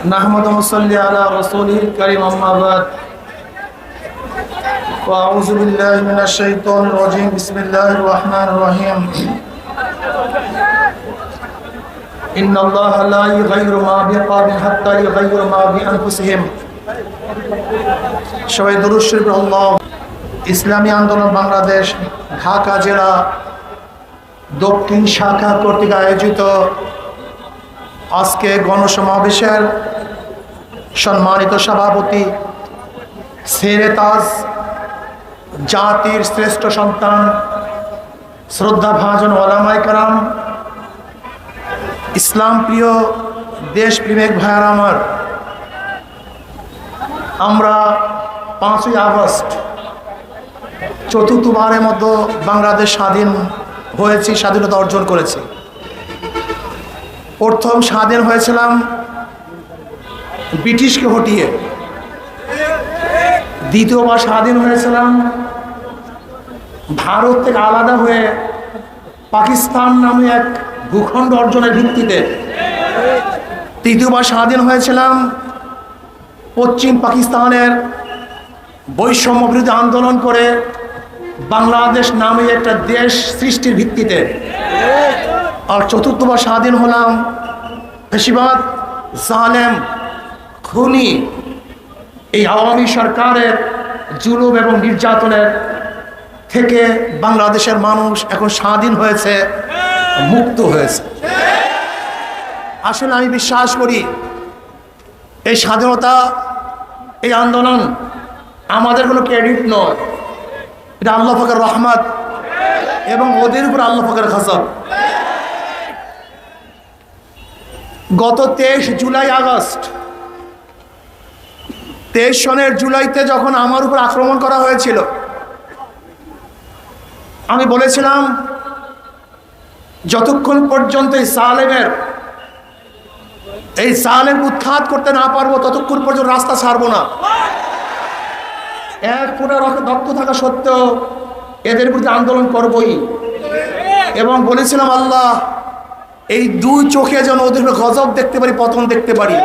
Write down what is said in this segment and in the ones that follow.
نحمد ونصلي على رسوله الكريم أما بعد وأعوذ بالله من الشيطان الرجيم بسم الله الرحمن الرحيم إن الله لا يغير ما بقوم حتى يغير ما بأنفسهم সবাই দুরূদ শরীফ আল্লাহ। ইসলামী আন্দোলন বাংলাদেশ ঢাকা জেলা দক্ষিণ শাখা কর্তৃক আয়োজিত আজকে গণসমাবেশের সম্মানিত সভাপতি শেরে তাজ, জাতির শ্রেষ্ঠ সন্তান, শ্রদ্ধাভাজন ওলামায়ে কেরাম, ইসলাম প্রিয় দেশপ্রেমিক ভাইয়েরা আমার, আমরা 5ই আগস্ট চতুর্থবারের মতো বাংলাদেশ স্বাধীন হয়েছি, স্বাধীনতা অর্জন করেছি। প্রথম স্বাধীন হয়েছিলাম ব্রিটিশকে হটিয়ে, দ্বিতীয়বার স্বাধীন হয়েছিলাম ভারত থেকে আলাদা হয়ে পাকিস্তান নামে এক ভূখণ্ড অর্জনের ভিত্তিতে, তৃতীয়বার স্বাধীন হয়েছিলাম পশ্চিম পাকিস্তানের বৈষম্য বিরোধী আন্দোলন করে বাংলাদেশ নামে একটা দেশ সৃষ্টির ভিত্তিতে, আর চতুর্থবার স্বাধীন হলাম ফ্যাসিবাদ, জালেম, খুনি এই আওয়ামী সরকারের জুলুম এবং নির্যাতনের থেকে বাংলাদেশের মানুষ এখন স্বাধীন হয়েছে, মুক্ত হয়েছে। আসলে আমি বিশ্বাস করি এই স্বাধীনতা, এই আন্দোলন আমাদের কোনো ক্রেডিট নয়, এটা আল্লাহ পাকের রহমত এবং ওদের উপর আল্লাহ পাকের গজব। গত 23 জুলাই আগস্ট 23 সনের জুলাইতে যখন আমার উপর আক্রমণ করা হয়েছিল, আমি বলেছিলাম যতক্ষণ পর্যন্ত এই সালেম উৎখাত করতে না পারবো ততক্ষণ পর্যন্ত রাস্তা ছাড়বো না। এক ফোঁটা রক্ত থাকা সত্ত্বেও এদের বিরুদ্ধে আন্দোলন করবই, এবং বলেছিলাম আল্লাহ এই দুই চোখে যেন ওদের গজব দেখতে পারি, পতন দেখতে পারি।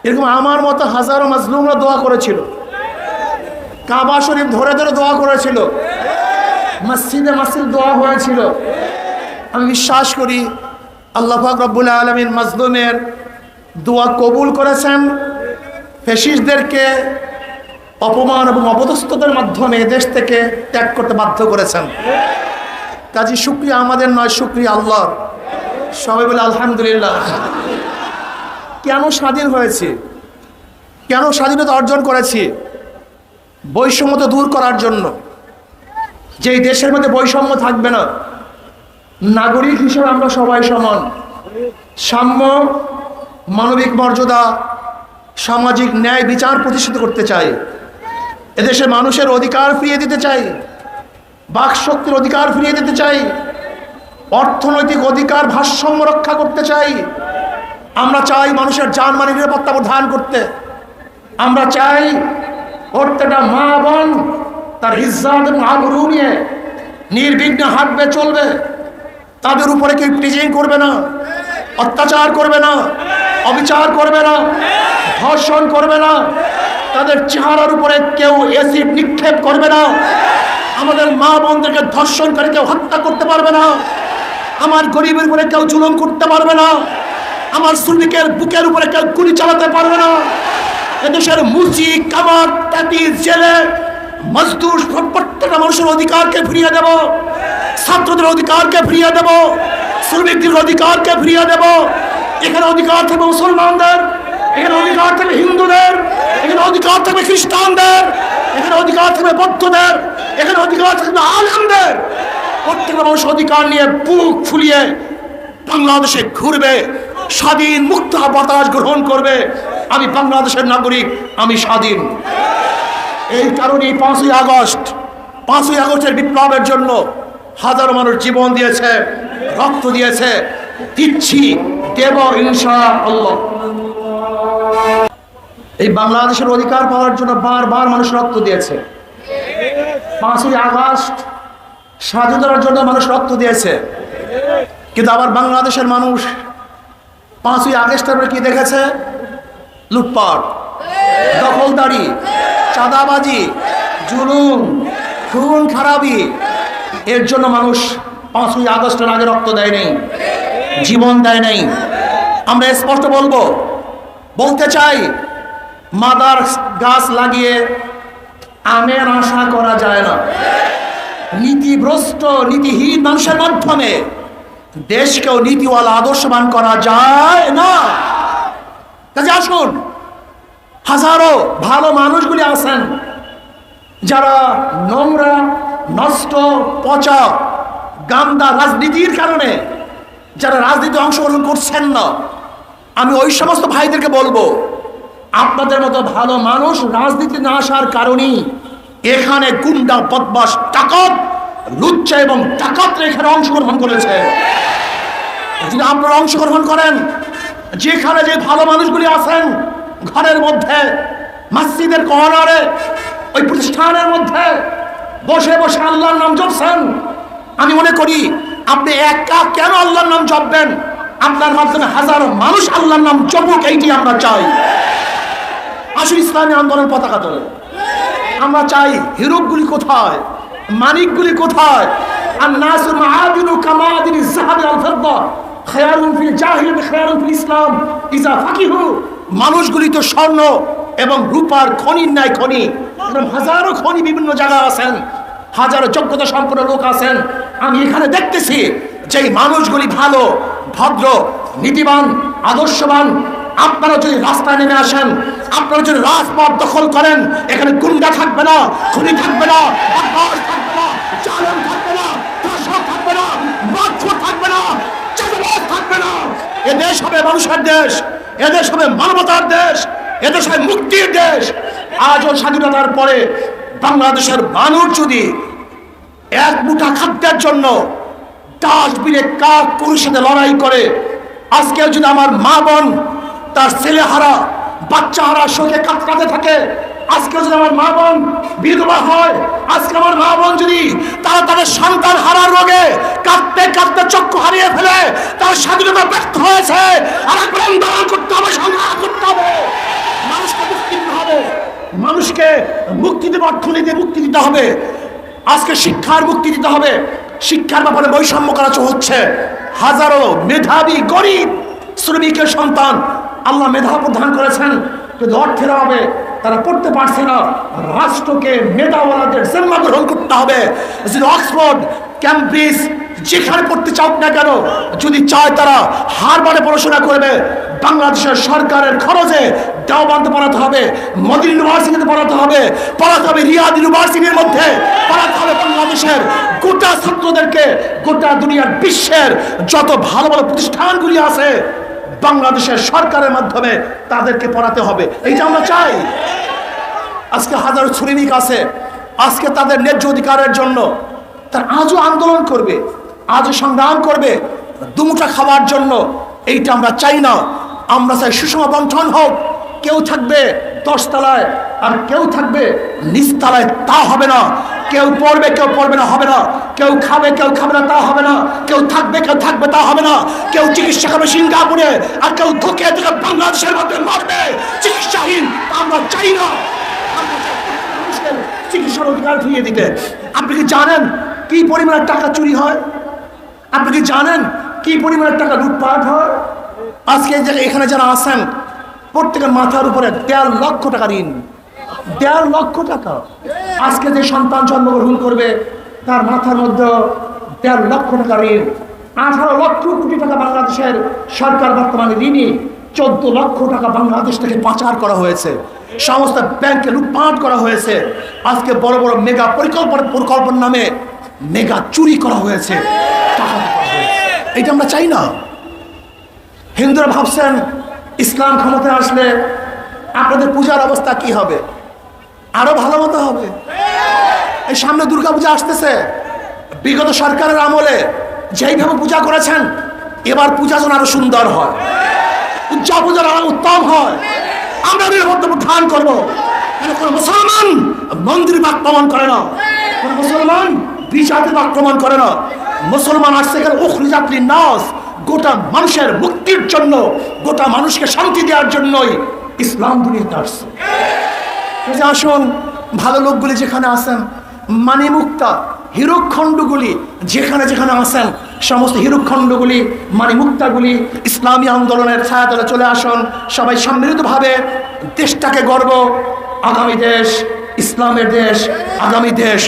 এরকম আমার মতো হাজারো মাজলুমরা দোয়া করেছিল, কাবা শরীফ ধরে ধরে দোয়া করেছিল, মসজিদে মসজিদ দোয়া হয়েছিল। আমি বিশ্বাস করি আল্লাহ পাক রব্বুল আলামিন মাজলুমের দোয়া কবুল করেছেন, ফ্যাসিস্টদেরকে অপমান এবং অপদস্থতার মাধ্যমে দেশ থেকে ত্যাগ করতে বাধ্য করেছেন। কাজী শুকরিয়া আমাদের নয়, শুকরিয়া আল্লাহর। সবাই বলে আলহামদুলিল্লাহ। কেন স্বাধীন হয়েছে, কেন স্বাধীনতা অর্জন করেছি? বৈষম্যতা দূর করার জন্য। যেই দেশের মধ্যে বৈষম্য থাকবে না, নাগরিক হিসেবে আমরা সবাই সমান, সাম্য, মানবিক মর্যাদা, সামাজিক ন্যায় বিচার প্রতিষ্ঠিত করতে চাই। এদেশের মানুষের অধিকার ফিরিয়ে দিতে চাই, বাকশক্তির অধিকার ফিরিয়ে দিতে চাই, অর্থনৈতিক অধিকার ভারসাম্য রক্ষা করতে চাই। আমরা চাই মানুষের জানমালের নিরাপত্তা প্রদান করতে। আমরা চাই প্রত্যেকটা মা বোন তার ইজ্জত এবং আবরু নিয়ে নির্বিঘ্নে হাঁটবে, চলবে। তাদের উপরে কেউ প্রিজিং করবে না, অত্যাচার করবে না, অবিচার করবে না, ধর্ষণ করবে না, তাদের চেহারার উপরে কেউ অ্যাসিড নিক্ষেপ করবে না, আমাদের মা বোনদেরকে ধর্ষণ করে কেউ হত্যা করতে পারবে না, আমার গরিবের উপরে কেউ জুলুম করতে পারবে না, আমার শ্রমিকের বুকের উপরে কেউ গুলি চালাতে পারবে না। এদেশের মুচি, কামার, তাঁতি, জেলে, মজদুর, প্রত্যেকটা মানুষের অধিকারকে ফিরিয়ে দেব, ছাত্রদের অধিকারকে ফিরিয়ে দেব, শ্রমিকদের অধিকারকে ফিরিয়ে দেব। এখানে অধিকার থাকবে মুসলমানদের, এখানে অধিকার থাকবে হিন্দুদের, এখানে অধিকার থাকবে খ্রিস্টানদের, এখানে অধিকার থাকবে বৌদ্ধদের, এখানে অধিকার থাকবে আলেমদের। প্রত্যেকটা মানুষ অধিকার নিয়ে বুক ফুলিয়ে বাংলাদেশে ঘুরবে, স্বাধীন মুক্ত বাতাস গ্রহণ করবে। আমি বাংলাদেশের নাগরিক, আমি স্বাধীন। এই কারণেই 5ই আগস্টের বিপ্লবের জন্য হাজারো মানুষ জীবন দিয়েছে, রক্ত দিয়েছে, দিচ্ছি, দেব ইনশাআল্লাহ। এই বাংলাদেশের অধিকার পাওয়ার জন্য বারবার মানুষ রক্ত দিয়েছে। 5ই আগস্ট স্বাধীনতার জন্য মানুষ রক্ত দিয়েছে, কিন্তু আবার বাংলাদেশের মানুষ 5ই আগস্টের পরে কি দেখেছে? লুটপাট, দখলদারি, চাঁদাবাজি, জুলুম, খুন খারাপি। এর জন্য মানুষ 5ই আগস্টের আগে রক্ত দেয় নাই, জীবন দেয় নাই। আমরা স্পষ্ট বলতে চাই, মাদার গাছ লাগিয়ে আমের আশা করা যায় না। নীতিভ্রষ্ট নীতিহীন মানুষের মাধ্যমে দেশকেও নীতিওয়ালা আদর্শবান করা যায় না। কাজে আসুন, হাজারো ভালো মানুষগুলি আছেন যারা নোংরা, নষ্ট, পচা, গান্দা রাজনীতির কারণে যারা রাজনীতি অংশগ্রহণ করছেন না, আমি ওই সমস্ত ভাইদেরকে বলবো, আপনাদের মতো ভালো মানুষ রাজনীতি না আসার কারণেই এখানে গুন্ডা, বদমাশ, ডাকাত, লুচ্চা এবং ডাকাতরা এখানে অংশগ্রহণ করেছে। যদি আপনারা অংশগ্রহণ করেন, যেখানে যে ভালো মানুষগুলি আছেন ঘরের মধ্যে, মসজিদের কর্নারে, ওই প্রতিষ্ঠানের মধ্যে বসে বসে আল্লাহর নাম জপছেন, আমি মনে করি আপনি একা কেন আল্লাহর নাম জপবেন? আপনার মাধ্যমে হাজারো মানুষ আল্লাহর নাম জপুক, এইটি আমরা চাই। আসলে ইসলামী আন্দোলন পতাকা তোলে। আমরা চাই হিরোগুলি কোথায়, মানিকগুলি কোথায়? আর নাসুর মাআদিনু কামাদিনি যাহাবি আল ফিদ্দা খায়রুন ফিল জাহিলিয়াতি খায়রুন ফিল ইসলাম ইজা ফাকিহু। মানুষগুলি তো স্বর্ণ এবং রূপার খনির ন্যায় খনি। এরকম হাজারো খনি বিভিন্ন জায়গায় আছেন, হাজারো যোগ্যতা সম্পন্ন লোক আছেন। আমি এখানে দেখতেছি যে মানুষগুলি ভালো, ভদ্র, নীতিবান, আদর্শবান। আপনারা যদি রাস্তায় নেমে আসেন, আপনারা যদি রাজপথ দখল করেন, এখানে গুন্ডা থাকবে না, খুনি থাকবে না, বদমাশ থাকবে না, জালেম থাকবে না, দোষর থাকবে না, মাতখোর থাকবে না, চাঁদাবাজ থাকবে না। এ দেশ হবে মানুষের দেশ, এ দেশ হবে মানবতার দেশ, এ দেশ হবে মুক্তির দেশ। আজও স্বাধীনতার পরে বাংলাদেশের মানুষ যদি এক মুঠা খাদ্যের জন্য ডাস্টবিনে কাক পুরুষের সাথে লড়াই করে, আজকে যদি আমার মা বোন তার ছেলে হারা, বাচ্চা হারা শোকে কাঁদতে থাকে, আজকে যদি আমার মা বোন বিধবা হয়, আজকে আমার মা বোন যদি তারা তাদের সন্তান হারার রোগে কাঁদতে কাঁদতে চক্ষু হারিয়ে ফেলে, তার স্বাধীনতা ব্যর্থ হয়েছে। আর একবার আন্দোলন করতে হবে, সংগ্রাম করতে হবে, মানুষকে মুক্তি দিতে হবে, মানুষকে মুক্তি দেবে, অর্থনীতি মুক্তি দিতে হবে, আজকে শিক্ষার মুক্তি দিতে হবে। শিক্ষার ব্যাপারে বৈষম্য করা হচ্ছে। হাজারো মেধাবী গরিব শ্রমিকের সন্তান আল্লাহ মেধা প্রদান করেছেন, কিন্তু অর্থের অভাবে তারা পড়তে পারছে না। রাষ্ট্রকে মেধাওয়ালাদের জিম্মা গ্রহণ করতে হবে। যদি অক্সফোর্ড, ক্যামব্রিজ যেখানে পড়তে চাও না কেন, যদি চায় তারা হারবারে পড়াশোনা করবে, বাংলাদেশের সরকারের খরচে দেওবন্দে পড়াতে হবে, মদিনা ইউনিভার্সিটিতে পড়াতে হবে, রিয়াদ ইউনিভার্সিটির মধ্যে পড়াতে হবে। বাংলাদেশের গোটা ছাত্রদেরকে, গোটা দুনিয়ার বিশ্বের যত ভালো ভালো প্রতিষ্ঠানগুলি আছে বাংলাদেশের সরকারের মাধ্যমে তাদেরকে পড়াতে হবে। এইটা আমরা চাই। আজকে হাজারো শ্রমিক আছে, আজকে তাদের ন্যায্য অধিকারের জন্য তারা আজও আন্দোলন করবে, আজও সংগ্রাম করবে দুমুঠা খাওয়ার জন্য। এইটা আমরা চাই না। আমরা চাই সুষম বন্টন হোক। কেউ থাকবে 10 তলায় আর কেউ থাকবে নিচতলায়, তা হবে না। কেউ পড়বে কেউ পড়বে না, হবে না। কেউ খাবে কেউ খাবে না, তা হবে না। কেউ থাকবে কেউ থাকবে, তা হবে না। কেউ চিকিৎসা করবে সিঙ্গাপুরে আর কেউ ধোকে ধোকে বাংলাদেশের মধ্যে মরবে চিকিৎসাহীন, তা আমরা চাই না। আমরা চাই মানুষের চিকিৎসার অধিকার ফিরিয়ে দিতে। আপনি কি জানেন কি পরিমাণের টাকা চুরি হয়? আপনি কি জানেন কি পরিমাণের টাকা লুটপাট হয়? আজকে এখানে যারা আছেন প্রত্যেকের মাথার উপরে 1.5 লক্ষ টাকা ঋণ। 1.5 লক্ষ টাকা। আজকে যে সন্তান জন্মগ্রহণ করবে তার মাথার মধ্যে 1.5 লক্ষ টাকা ঋণ। 18 লক্ষ কোটি টাকা বাংলাদেশের সরকার বর্তমানে ঋণী। 14 লক্ষ টাকা বাংলাদেশ থেকে পাচার করা হয়েছে, সমস্ত ব্যাংকে লুটপাট করা হয়েছে। আজকে বড় বড় মেগা পরিকল্পনার নামে মেগা চুরি করা হয়েছে, টাকা করা হয়েছে। এইটা আমরা চাই না। হিন্দুরা ভাবছেন ইসলাম ক্ষমতায় আসলে আপনাদের পূজার অবস্থা কি হবে? আরো ভালো মতো হবে। এই সামনে দুর্গাপূজা আসতেছে, বিগত সরকারের আমলে যেইভাবে পূজা করেছেন এবার পূজা যেন আরো সুন্দর হয়, পূজার আরো উত্তম হয়। আমরা নিরাপত্তা উত্থান করবো। কোন মুসলমান মন্দির আক্রমণ করে না, কোন মুসলমান বিজাতির আক্রমণ করে না। মুসলমান আসছে এখানে উখরিজাতিন নাস গোটা মানুষের মুক্তির জন্য, গোটা মানুষকে শান্তি দেওয়ার জন্যই ইসলাম দুনিয়াতে আসছে। আসুন, ভালো লোকগুলি যেখানে আছেন, মানে মুক্তা হীরকখণ্ডগুলি যেখানে যেখানে আছেন, সমস্ত হীরকখণ্ডগুলি মানে মুক্তাগুলি ইসলামী আন্দোলনের ছায়াতলে চলে আসুন। সবাই সম্মিলিতভাবে দেশটাকে গর্ব, আগামী দেশ ইসলামের দেশ, আগামী দেশ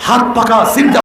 হাত পাকা জিন্দা।